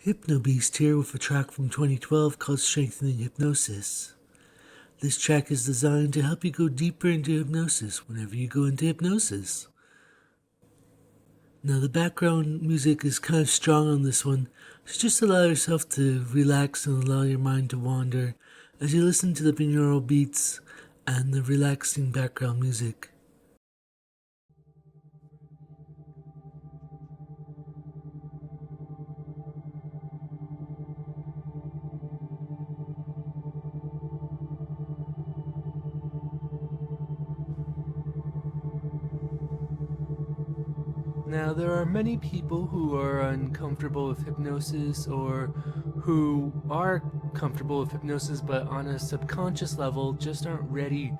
HypnoBeast here with a track from 2012 called Strengthening Hypnosis. This track is designed to help you go deeper into hypnosis whenever you go into hypnosis. Now the background music is kind of strong on this one, so just allow yourself to relax and allow your mind to wander as you listen to the binaural beats and the relaxing background music. Now, there are many people who are uncomfortable with hypnosis or who are comfortable with hypnosis but on a subconscious level just aren't ready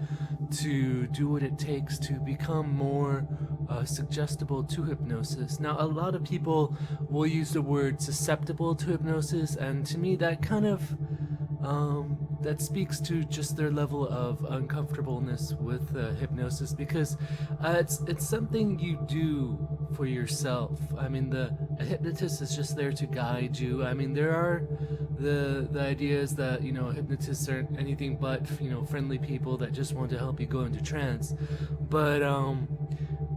to do what it takes to become more suggestible to hypnosis. Now, a lot of people will use the word susceptible to hypnosis, and to me that kind of that speaks to just their level of uncomfortableness with hypnosis, because it's something you do for yourself. I mean, a hypnotist is just there to guide you. I mean, there are the ideas that, you know, hypnotists aren't anything but, you know, friendly people that just want to help you go into trance. But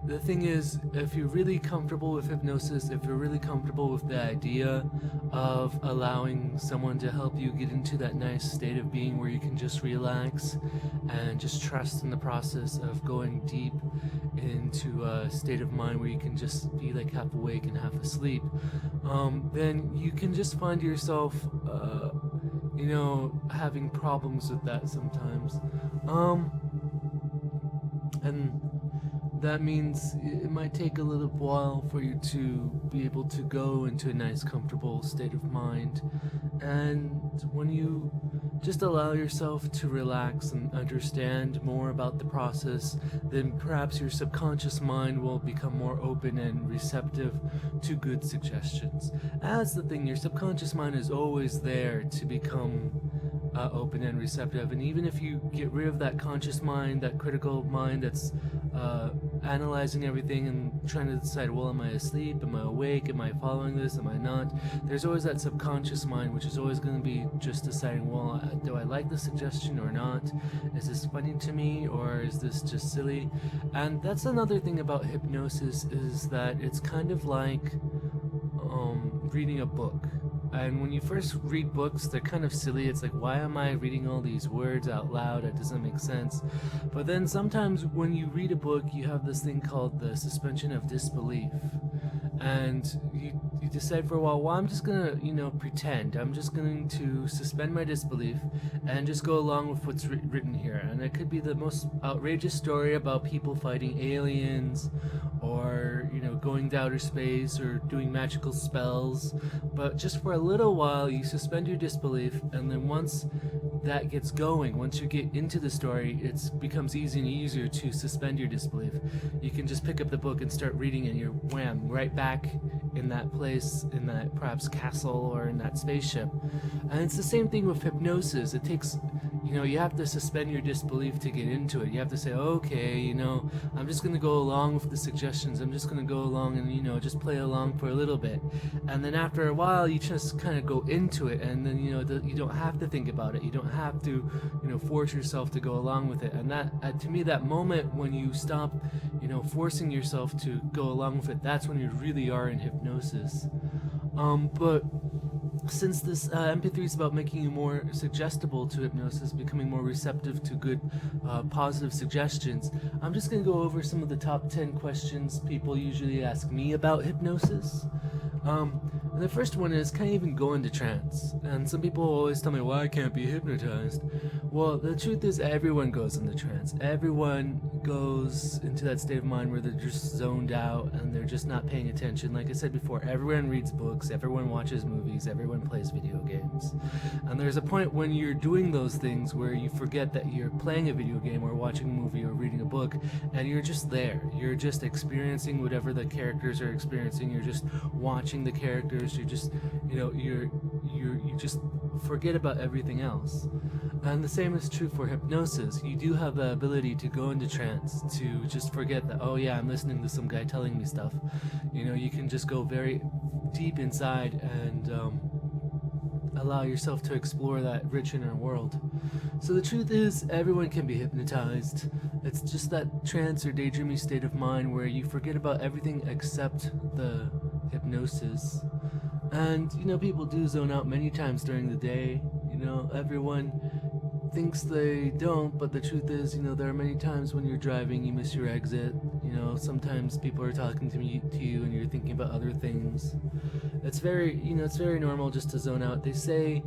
the thing is, if you're really comfortable with hypnosis, if you're really comfortable with the idea of allowing someone to help you get into that nice state of being where you can just relax and just trust in the process of going deep into a state of mind where you can just be like half awake and half asleep, then you can just find yourself, you know, having problems with that sometimes. And that means it might take a little while for you to be able to go into a nice, comfortable state of mind. And when you just allow yourself to relax and understand more about the process, then perhaps your subconscious mind will become more open and receptive to good suggestions. That's the thing, your subconscious mind is always there to become open and receptive. And even if you get rid of that conscious mind, that critical mind that's analyzing everything and trying to decide, well, am I asleep? Am I awake? Am I following this? Am I not? There's always that subconscious mind, which is always going to be just deciding, well, do I like the suggestion or not? Is this funny to me, or is this just silly? And that's another thing about hypnosis, is that it's kind of like reading a book. And when you first read books, they're kind of silly. It's like, why am I reading all these words out loud? It doesn't make sense. But then sometimes when you read a book, you have this thing called the suspension of disbelief. And you decide for a while, well, I'm just going to, you know, pretend. I'm just going to suspend my disbelief and just go along with what's written here. And it could be the most outrageous story about people fighting aliens, or, you know, going to outer space, or doing magical spells. But just for a little while, you suspend your disbelief, and then once that gets going, once you get into the story, it becomes easier and easier to suspend your disbelief. You can just pick up the book and start reading, and you're wham, right back in that place, in that perhaps castle or in that spaceship. And it's the same thing with hypnosis. It takes, you know, you have to suspend your disbelief to get into it. You have to say, okay, you know, I'm just going to go along with the suggestions. I'm just going to go along and, you know, just play along for a little bit. And then after a while, you just kind of go into it, and then, you know, you don't have to think about it. You don't have to, you know, force yourself to go along with it. And that, to me, that moment when you stop, you know, forcing yourself to go along with it, that's when you really are in hypnosis. But since this MP3 is about making you more suggestible to hypnosis, becoming more receptive to good, positive suggestions, I'm just going to go over some of the top 10 questions people usually ask me about hypnosis. And the first one is, can I even go into trance? And some people always tell me, well, I can't be hypnotized. Well, the truth is, everyone goes into trance. Everyone goes into that state of mind where they're just zoned out and they're just not paying attention. Like I said before, everyone reads books, everyone watches movies, everyone plays video games. And there's a point when you're doing those things where you forget that you're playing a video game or watching a movie or reading a book, and you're just there. You're just experiencing whatever the characters are experiencing. You're just watching the characters. You're just, you know, you just forget about everything else. And the same is true for hypnosis. You do have the ability to go into trance, to just forget that, oh yeah, I'm listening to some guy telling me stuff. You know, you can just go very deep inside and allow yourself to explore that rich inner world. So the truth is, everyone can be hypnotized. It's just that trance or daydreamy state of mind where you forget about everything except the hypnosis. And, people do zone out many times during the day. Everyone thinks they don't, but the truth is, there are many times when you're driving, you miss your exit. Sometimes people are talking to you and you're thinking about other things. It's very normal just to zone out. They say,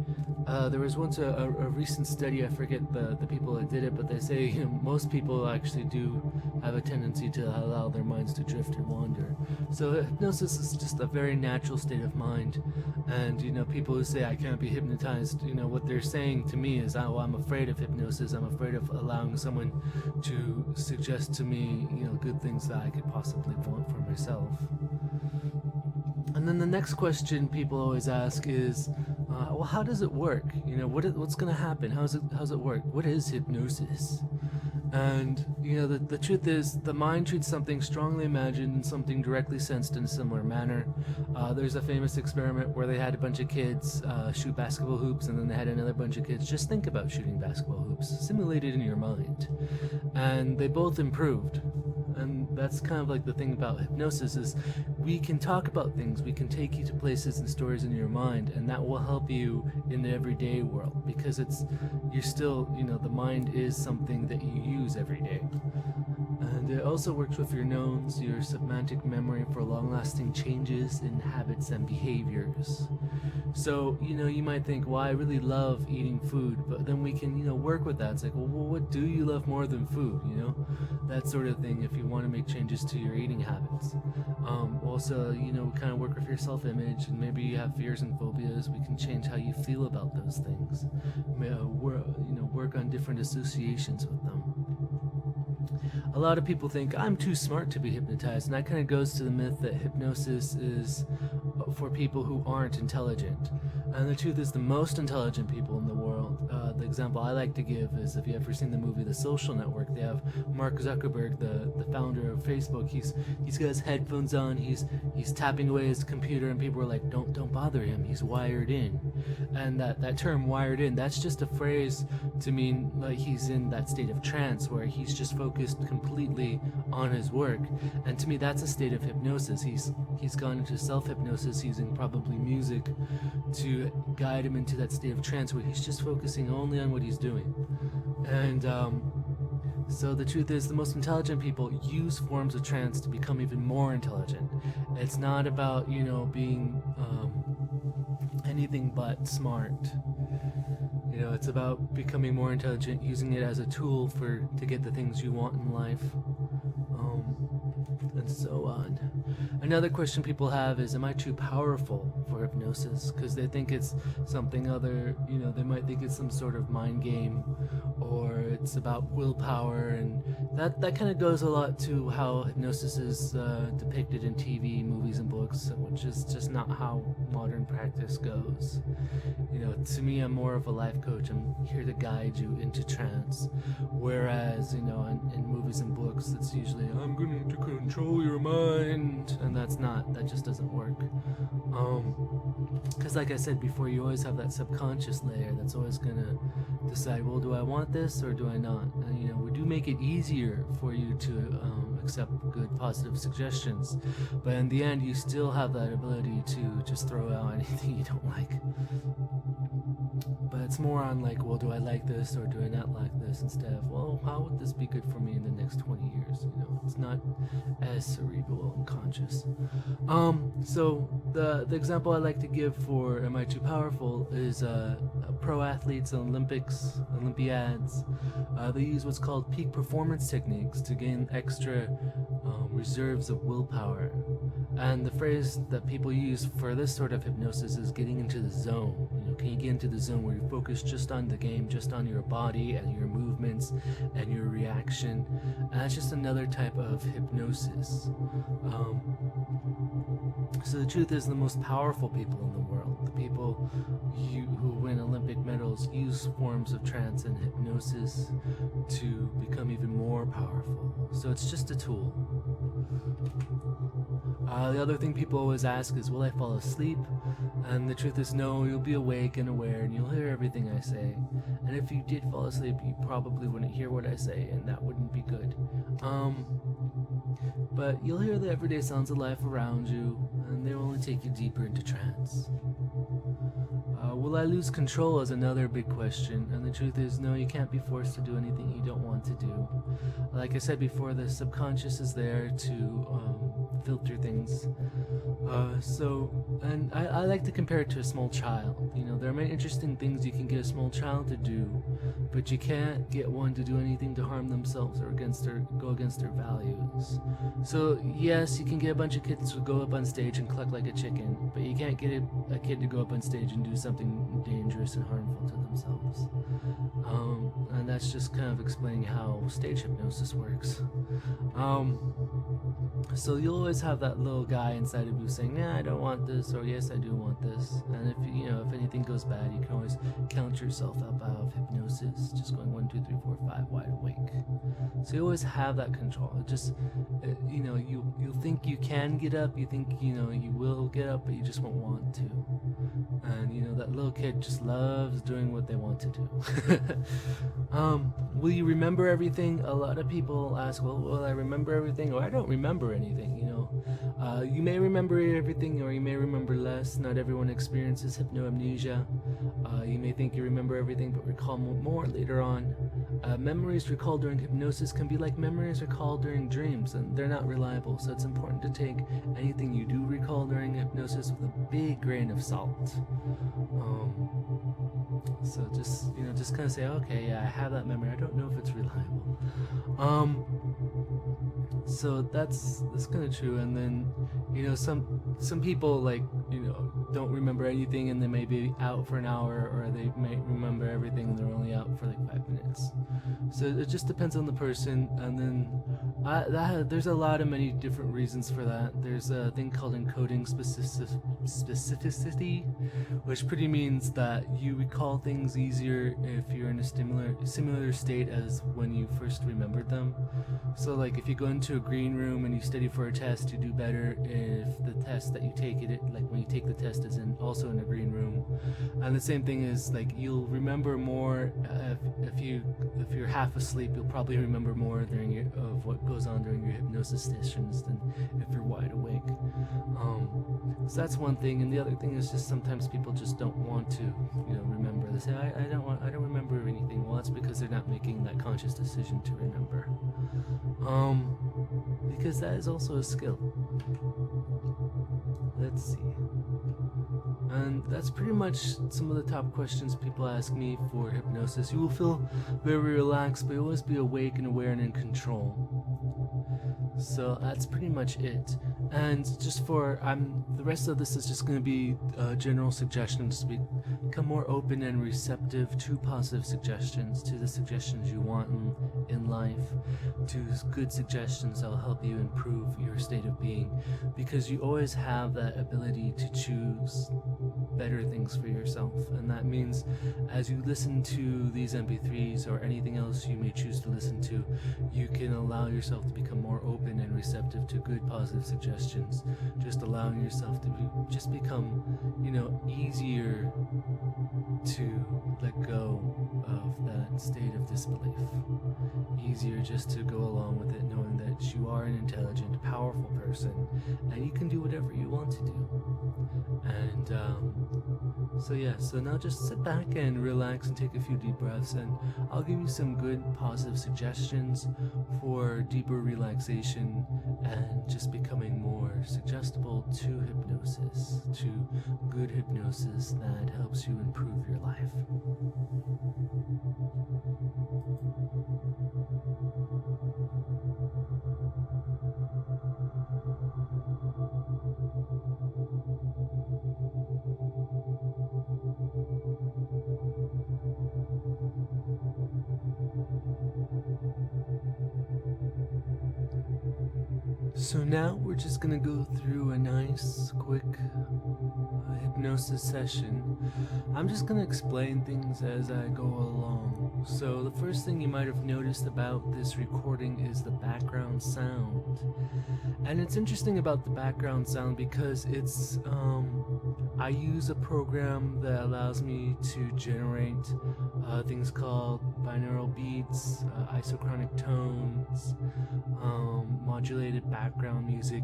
there was once a recent study, I forget the people that did it, but they say, most people actually do have a tendency to allow their minds to drift and wander. So hypnosis is just a very natural state of mind. And, people who say I can't be hypnotized, what they're saying to me is, oh, I'm afraid of hypnosis. I'm afraid of allowing someone to suggest to me, good things that I could possibly want for myself. And then the next question people always ask is, well, how does it work? What's going to happen? How's it work? What is hypnosis? And, the truth is, the mind treats something strongly imagined and something directly sensed in a similar manner. There's a famous experiment where they had a bunch of kids shoot basketball hoops, and then they had another bunch of kids just think about shooting basketball hoops, simulated in your mind. And they both improved. And that's kind of like the thing about hypnosis is we can talk about things, we can take you to places and stories in your mind, and that will help you in the everyday world, because you're still, the mind is something that you use every day. And it also works with your knowns, your semantic memory for long-lasting changes in habits and behaviors. So, you might think, well, I really love eating food, but then we can, work with that. It's like, well, what do you love more than food, That sort of thing, if you want to make changes to your eating habits. Also, kind of work with your self-image, and maybe you have fears and phobias. We can change how you feel about those things. Work on different associations with them. A lot of people think I'm too smart to be hypnotized, and that kind of goes to the myth that hypnosis is for people who aren't intelligent. And the truth is, the most intelligent people in the world, the example I like to give is, if you've ever seen the movie The Social Network, they have Mark Zuckerberg, the founder of Facebook. He's got his headphones on, he's tapping away his computer, and people are like, don't bother him, he's wired in. And that term wired in, that's just a phrase to mean like he's in that state of trance where he's just focused completely on his work. And to me, that's a state of hypnosis. He's gone into self-hypnosis using probably music to guide him into that state of trance where he's just focusing only on what he's doing. And so the truth is, the most intelligent people use forms of trance to become even more intelligent. It's not about, being anything but smart. It's about becoming more intelligent, using it as a tool to get the things you want in life, and so on. Another question people have is, am I too powerful for hypnosis? Because they think it's something other, they might think it's some sort of mind game, or it's about willpower, and that kind of goes a lot to how hypnosis is depicted in TV, movies, and books, which is just not how modern practice goes. To me, I'm more of a life coach. I'm here to guide you into trance, whereas, in movies and books, it's usually, I'm going to control your mind, and that just doesn't work. Because like I said before, you always have that subconscious layer that's always going to decide, well, do I want this or do I not? And, we do make it easier for you to accept good, positive suggestions, but in the end, you still have that ability to just throw out anything you don't like. But it's more on like, well, do I like this or do I not like this, instead of, well, how would this be good for me in the next 20 years? It's not as cerebral and conscious. So the example I like to give for am I too powerful is pro athletes and Olympiads. They use what's called peak performance techniques to gain extra reserves of willpower. And the phrase that people use for this sort of hypnosis is getting into the zone. Can you get into the zone where you focus just on the game, just on your body and your movements and your reaction? And that's just another type of hypnosis. So the truth is, the most powerful people in the world, the people who win Olympic medals, use forms of trance and hypnosis to become even more powerful. So it's just a tool. The other thing people always ask is, will I fall asleep? And the truth is, no, you'll be awake and aware and you'll hear everything I say. And if you did fall asleep, you probably wouldn't hear what I say, and that wouldn't be good. But you'll hear the everyday sounds of life around you, and they will only take you deeper into trance. Will I lose control is another big question, and the truth is, no, you can't be forced to do anything you don't want to do. Like I said before, the subconscious is there to filter things. And I like to compare it to a small child. You know, there are many interesting things you can get a small child to do, but you can't get one to do anything to harm themselves or go against their values. So yes, you can get a bunch of kids to go up on stage and cluck like a chicken, but you can't get a kid to go up on stage and do something dangerous and harmful to themselves. And that's just kind of explaining how stage hypnosis works. So you'll always have that little guy inside of you saying, "Nah, I don't want this," or "Yes, I do want this." And if anything goes bad, you can always count yourself up out of hypnosis, just going 1, 2, 3, 4, 5, wide awake. So you always have that control. You'll think you can get up, you think you will get up, but you just won't want to. And that little kid just loves doing what they want to do. Will you remember everything? A lot of people ask, well, will I remember everything? Or I don't remember anything. You may remember everything, or you may remember less. Not everyone experiences hypnoamnesia. You may think you remember everything, but recall more later on. Memories recalled during hypnosis can be like memories recalled during dreams, and they're not reliable. So it's important to take anything you do recall during hypnosis with a big grain of salt. So just kind of say, okay, yeah, I have that memory. I don't know if it's reliable. So that's kind of true. And then some people don't remember anything, and they may be out for an hour, or they may remember everything and they're only out for 5 minutes. So it just depends on the person. And then there's a lot of many different reasons for that. There's a thing called encoding specificity, which pretty means that you recall things easier if you're in a similar state as when you first remembered them. So if you go into a green room and you study for a test, you do better if the test that you take when you take the test is also in a green room. And the same thing is you'll remember more if you're half asleep. You'll probably remember more of what goes on during your hypnosis sessions than if you're wide awake. So that's one thing. And the other thing is just sometimes people just don't want to remember. They say, I don't remember anything. Well, that's because they're not making that conscious decision to remember. Because that is also a skill. Let's see. And that's pretty much some of the top questions people ask me for hypnosis. You will feel very relaxed, but you'll always be awake and aware and in control. So that's pretty much it. And just the rest of this is just going to be general suggestions to become more open and receptive to positive suggestions, to the suggestions you want in life, to good suggestions that will help you improve your state of being, because you always have that ability to choose better things for yourself. And that means as you listen to these MP3s or anything else you may choose to listen to, you can allow yourself to become more open and receptive to good positive suggestions, just allowing yourself to become easier to let go of that state of disbelief, easier just to go along with it, knowing that you are an intelligent, powerful person and you can do whatever you want to do. And so now just sit back and relax and take a few deep breaths, and I'll give you some good positive suggestions for deeper relaxation and just becoming more suggestible to hypnosis, to good hypnosis that helps you improve your life. So now we're just gonna go through a nice, quick hypnosis session. I'm just gonna explain things as I go along. So the first thing you might have noticed about this recording is the background sound. And it's interesting about the background sound because it's, I use a program that allows me to generate things called binaural beats, isochronic tones, modulated background music,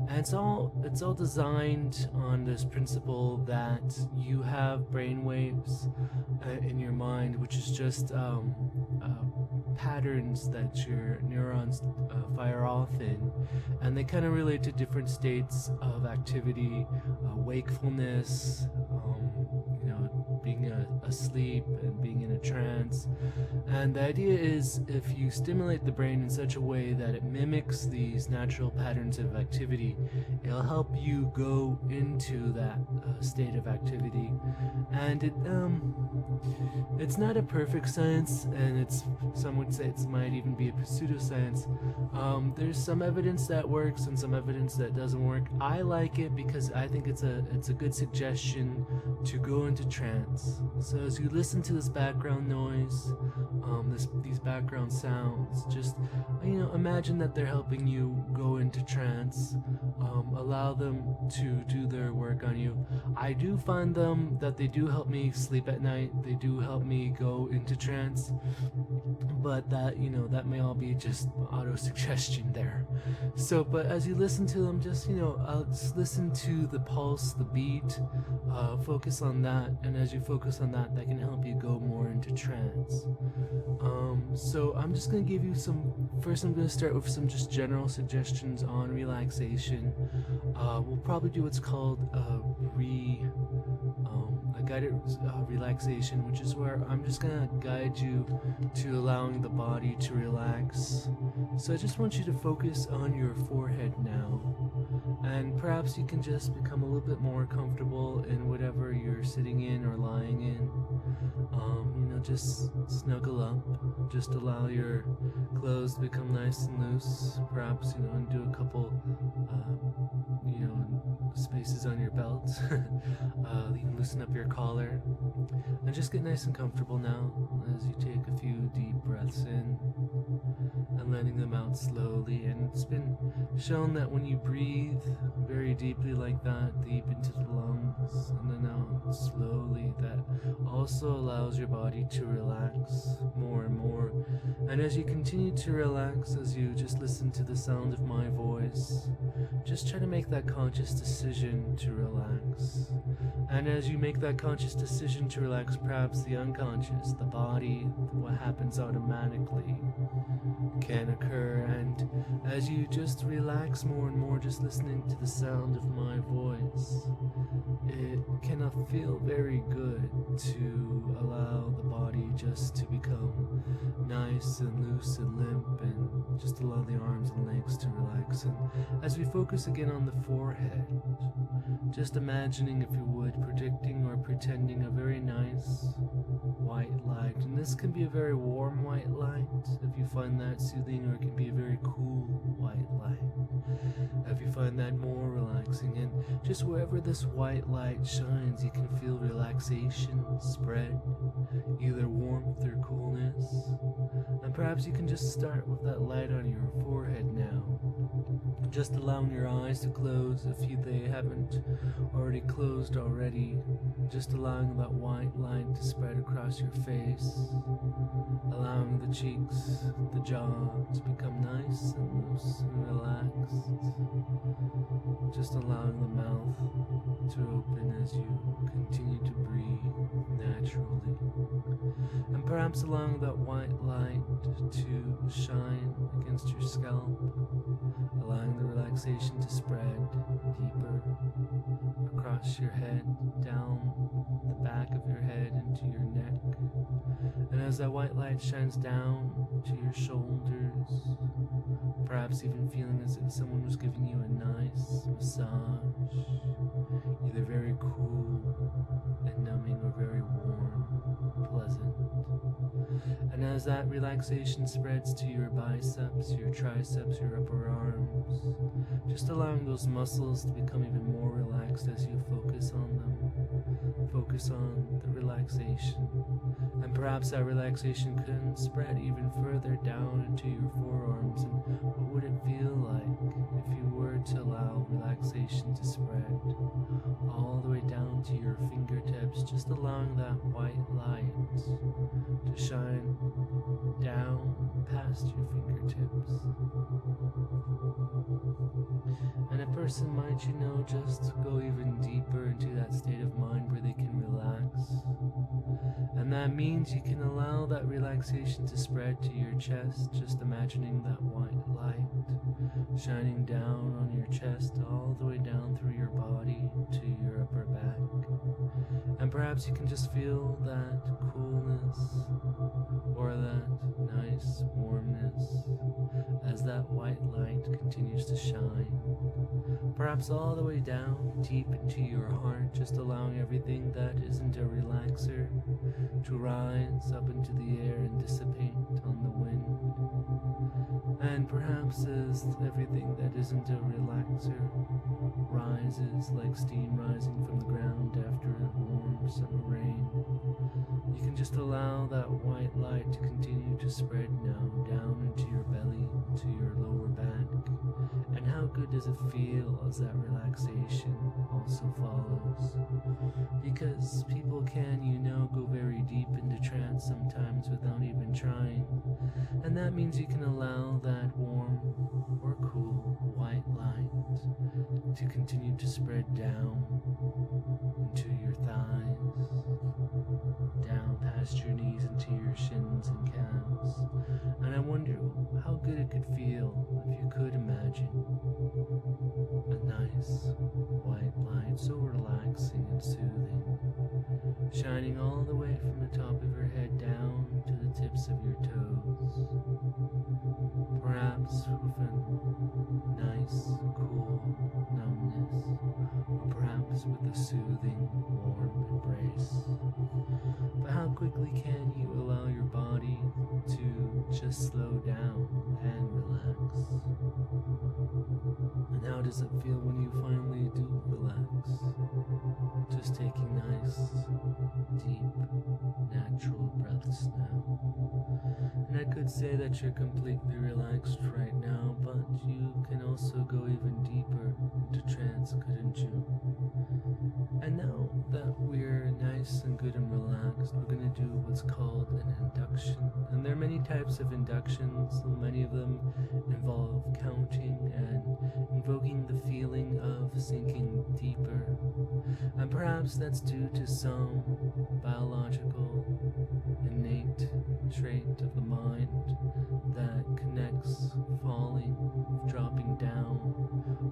and it's all designed on this principle that you have brainwaves in your mind, which is just patterns that your neurons fire off in, and they kind of relate to different states of activity, wakefulness, being asleep and being in a trance. And the idea is, if you stimulate the brain in such a way that it mimics these natural patterns of activity, it'll help you go into that state of activity. And it's not a perfect science, and some would say it might even be a pseudoscience. There's some evidence that works and some evidence that doesn't work. I like it because I think it's a good suggestion to go into trance. So as you listen to this background noise, these background sounds, just imagine that they're helping you go into trance. Allow them to do their work on you. I do find that they do help me sleep at night. They do help me go into trance, but that may all be just auto-suggestion there. So, but as you listen to them, just listen to the pulse, the beat, focus on that, and as you focus on that can help you go more into trance. So I'm just going to give you first I'm going to start with some just general suggestions on relaxation. We'll probably do what's called a guided relaxation, which is where I'm just going to guide you to allowing the body to relax. So I just want you to focus on your forehead now, and perhaps you can just become a little bit more comfortable in whatever you're sitting in or lying in. Just snuggle up, just allow your clothes to become nice and loose, perhaps and do a couple spaces on your belt. You can loosen up your collar and just get nice and comfortable now as you take a few deep breaths in and letting them out slowly. And it's been shown that when you breathe very deeply like that, deep into the lungs and then out slowly, that also allows your body to relax more and more. And as you continue to relax, as you just listen to the sound of my voice, just try to make that conscious decision to relax. And as you make that conscious decision to relax, perhaps the unconscious, the body, what happens automatically can occur. And as you just relax more and more, just listening to the sound of my voice, it cannot feel very good to allow the body just to become nice and loose and limp, and just allow the arms and legs to relax. And as we focus again on the forehead, just imagining, if you would, predicting or pretending a very nice white light. And this can be a very warm white light if you find that soothing, or it can be a very cool white light if you find that more relaxing. And just wherever this white light shines, you can feel relaxation spread, either warmth or coolness. And perhaps you can just start with that light on your forehead now, just allowing your eyes to close if they haven't already closed already, just allowing that white light to spread across your face, allowing the cheeks, the jaw to become nice and loose and relaxed, just allowing the mouth to open as you continue to breathe naturally, and perhaps allowing that white light to shine against your scalp, allowing the relaxation to spread deeper across your head, down the back of your head into your neck. And as that white light shines down to your shoulders, perhaps even feeling as if someone was giving you a nice massage, either very cool and numbing or very warm, pleasant. And as that relaxation spreads to your biceps, your triceps, your upper arms, just allowing those muscles to become even more relaxed as you focus on them. Focus on the relaxation. And perhaps that relaxation can spread even further down into your forearms. And what would it feel like if you were to allow relaxation to spread all the way down to your fingertips, just allowing that white light to shine down past your fingertips. And a person might, just go even deeper into that state of mind where they can relax. And that means you can allow that relaxation to spread to your chest, just imagining that white light shining down on your chest all the way down through your body to your upper back. And perhaps you can just feel that coolness or that nice warmness as that white light continues to shine. Perhaps all the way down deep into your heart, just allowing everything that isn't a relaxer to rise up into the air and dissipate on the wind. And perhaps as everything that isn't a relaxer rises like steam rising from the ground after a warm summer rain, you can just allow that white light to continue to spread now down into your belly, to your lower back. And how good does it feel as that relaxation also follows? Because people can, go very deep into trance sometimes without even trying. And that means you can allow that warm or cool white light to continue to spread down into your thighs, down past your knees into your shins and calves. And I wonder how good it could feel if you could imagine a nice white light, so relaxing and soothing, shining all the way from the top of your head down to the tips of your toes. Perhaps with a nice, cool numbness, or perhaps with a soothing, warm embrace. But how quickly can you allow your body to just slow down and relax? And how does it feel when you finally do relax? Just taking nice, deep, natural breaths now. And I could say that you're completely relaxed right now, but you can also go even deeper into trance, couldn't you? And now that we're nice and good and relaxed, we're going to do what's called an induction. And there are many types of inductions, and many of them involve counting and invoking the feeling of sinking deeper. And perhaps that's due to some biological, innate trait of the mind that connects falling, dropping down,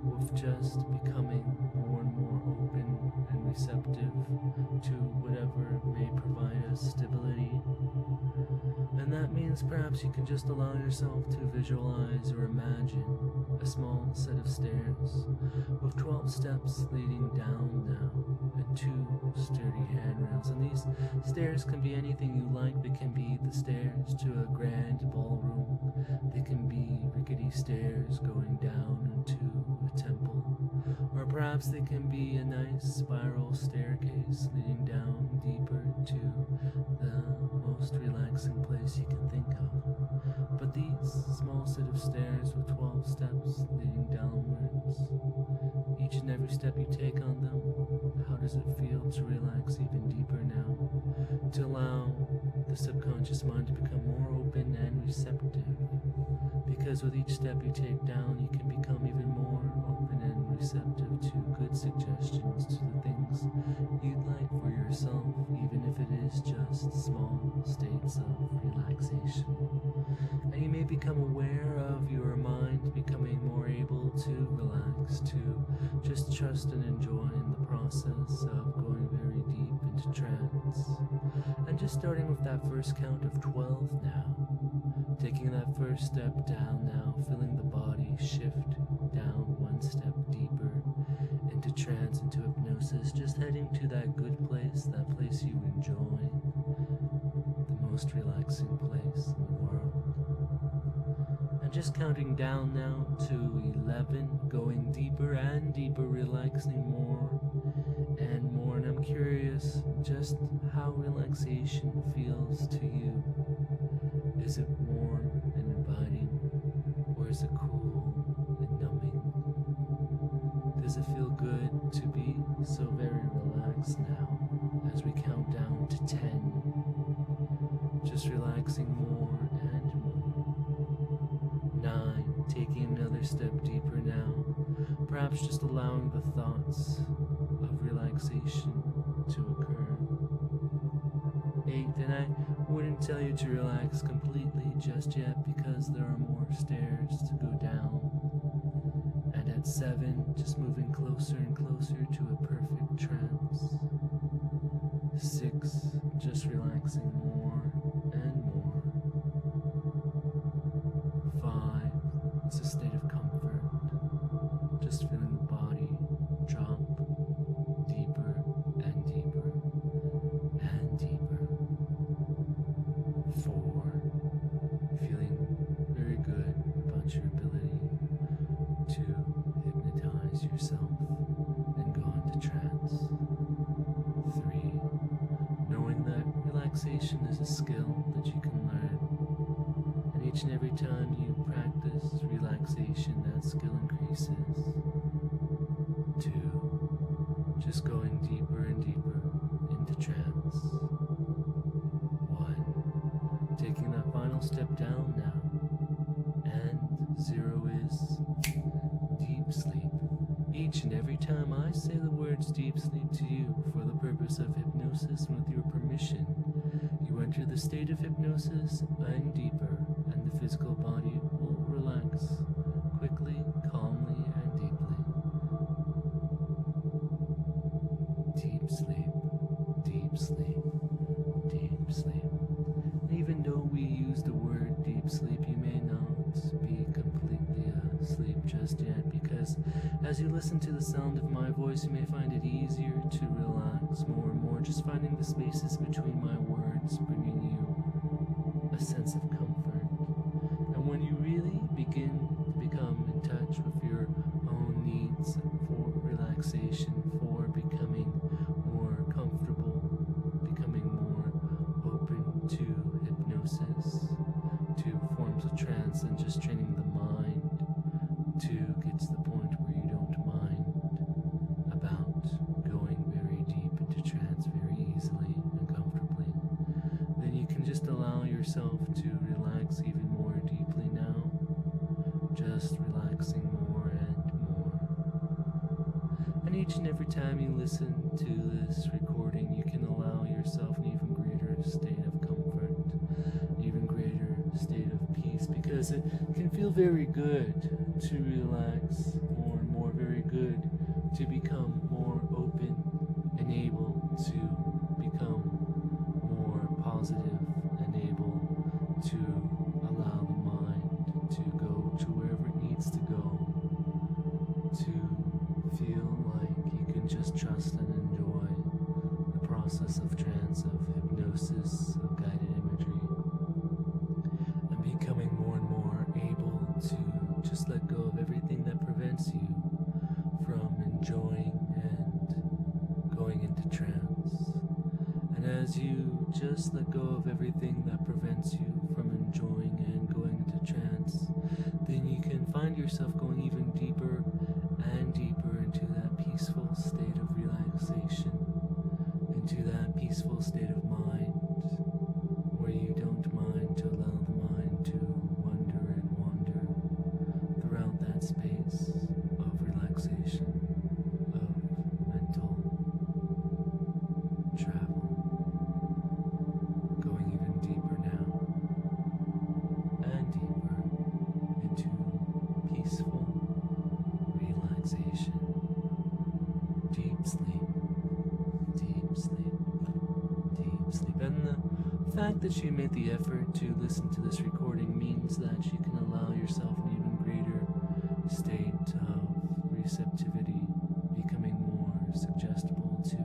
with just becoming more and more open and receptive to whatever may provide us stability. And that means perhaps you can just allow yourself to visualize or imagine a small set of stairs with 12 steps leading down now and 2 sturdy handrails. And these stairs can be anything you like. They can be the stairs to a grand ballroom. They can be rickety stairs going down into a temple. Or perhaps they can be a nice spiral staircase leading down deeper to the most relaxing place you can think of. But these small set of stairs with 12 steps leading downwards, each and every step you take on them, how does it feel to relax even deeper now? To allow the subconscious mind to become more open and receptive. Because with each step you take down, you can become even more open and receptive to good suggestions, to the things you'd like for yourself, even if it is just small states of relaxation. And you may become aware of your mind becoming more able to relax, to just trust and enjoy in the process of going very deep into trance. And just starting with that first count of 12 now, taking that first step down now, feeling the body shift down one step deeper into trance, into hypnosis, just heading to that good place, that place you enjoy, the most relaxing place in the world. And just counting down now to 11, going deeper and deeper, relaxing more and more. And I'm curious just how relaxation feels to you. Is it warm and inviting, or is it cool and numbing? Does it feel good to be so very relaxed now as we count down to 10? Just relaxing more and more. 9, taking another step deeper now, perhaps just allowing the thoughts of relaxation to occur. 8, and I wouldn't tell you to relax completely just yet because there are more stairs to go down. And at 7, just moving closer and closer to a perfect trance. 6, just relaxing more and more. 5, it's a state of comfort, just feeling the body drop deeper and deeper and deeper. 4, feeling very good about your ability to hypnotize yourself and go into trance. 3, knowing that relaxation is a skill that you can learn, and each and every time you practice relaxation, that skill increases. 2, just going deeper and deeper into trance. 1, taking that final step down now, and 0 is deep sleep. Each and every time I say the words deep sleep to you for the purpose of hypnosis and with your permission, you enter the state of hypnosis and deeper, and the physical body will relax quickly, calmly, and deeply. Deep sleep, deep sleep, deep sleep. And even though we use the word deep sleep, you may not be completely asleep just yet, because as you listen to the sound of my voice, you may find it easier to relax more and more, just finding the spaces between my words, bringing you a sense of comfort. And when you really begin to become in touch with your own needs for relaxation, for becoming more comfortable, becoming more open to hypnosis, to forms of trance, and just training the mind to get to the point where you don't mind about going very deep into trance very easily and comfortably, then you can just allow yourself to relax even more deeply now, just relaxing more and more. And each and every time you listen to this recording, you can allow yourself an even greater state of comfort, an even greater state of peace, because it can feel very good to relax more and more, very good to become more open and able to become more positive and able to allow the mind to go to wherever it needs to go, to feel like you can just trust and enjoy the process of trance, of hypnosis, of guided imagery, and becoming more and more able to just let go of everything that prevents you from enjoying and going into trance. And as you just let go of everything that prevents you from enjoying and going into trance, then you can find yourself going even deeper and deeper into that peaceful state of relaxation, into that peaceful state of mind, where you don't mind to allow the mind to wander and wander throughout that space of relaxation, of mental travel, going even deeper now and deeper into peaceful relaxation, deep sleep, deep sleep, deep sleep. And the fact that you made the effort to listen to this recording means that you can allow yourself an even greater state of receptivity, becoming more suggestible to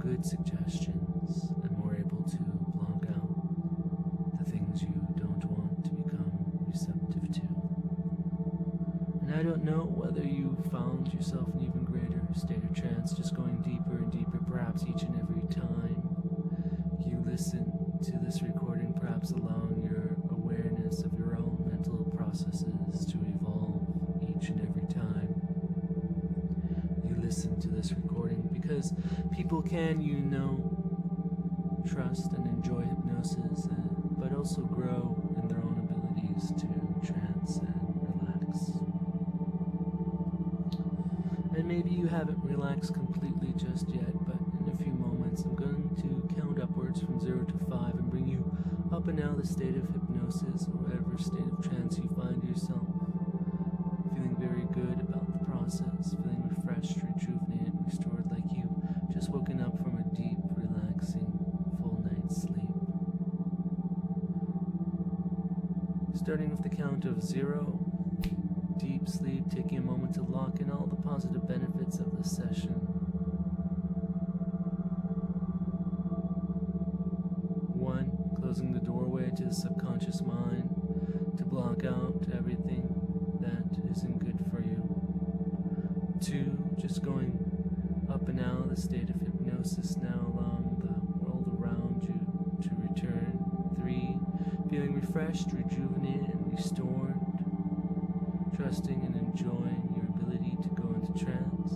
good suggestions and more able to block out found yourself in even greater state of trance, just going deeper and deeper, perhaps each and every time you listen to this recording, perhaps allowing your awareness of your own mental processes to evolve each and every time you listen to this recording, because people can, trust and enjoy hypnosis, but also grow in their own abilities to trance and relax. And maybe you haven't relaxed completely just yet, but in a few moments I'm going to count upwards from 0 to 5 and bring you up and out of the state of hypnosis or whatever state of trance you find yourself. Feeling very good about the process, feeling refreshed, rejuvenated, restored, like you've just woken up from a deep, relaxing, full night's sleep. Starting with the count of 0, deep sleep, taking a moment to lock in all the positive benefits of this session. 1, closing the doorway to the subconscious mind to block out everything that isn't good for you. 2, just going up and out of the state of hypnosis now, allowing the world around you to return. 3, feeling refreshed, rejuvenated, and restored, trusting and enjoying your ability to go into trance.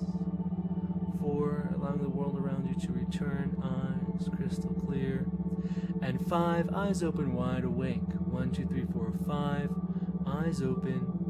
4, allowing the world around you to return, eyes crystal clear. And 5, eyes open wide awake. 1, 2, 3, 4, 5, eyes open,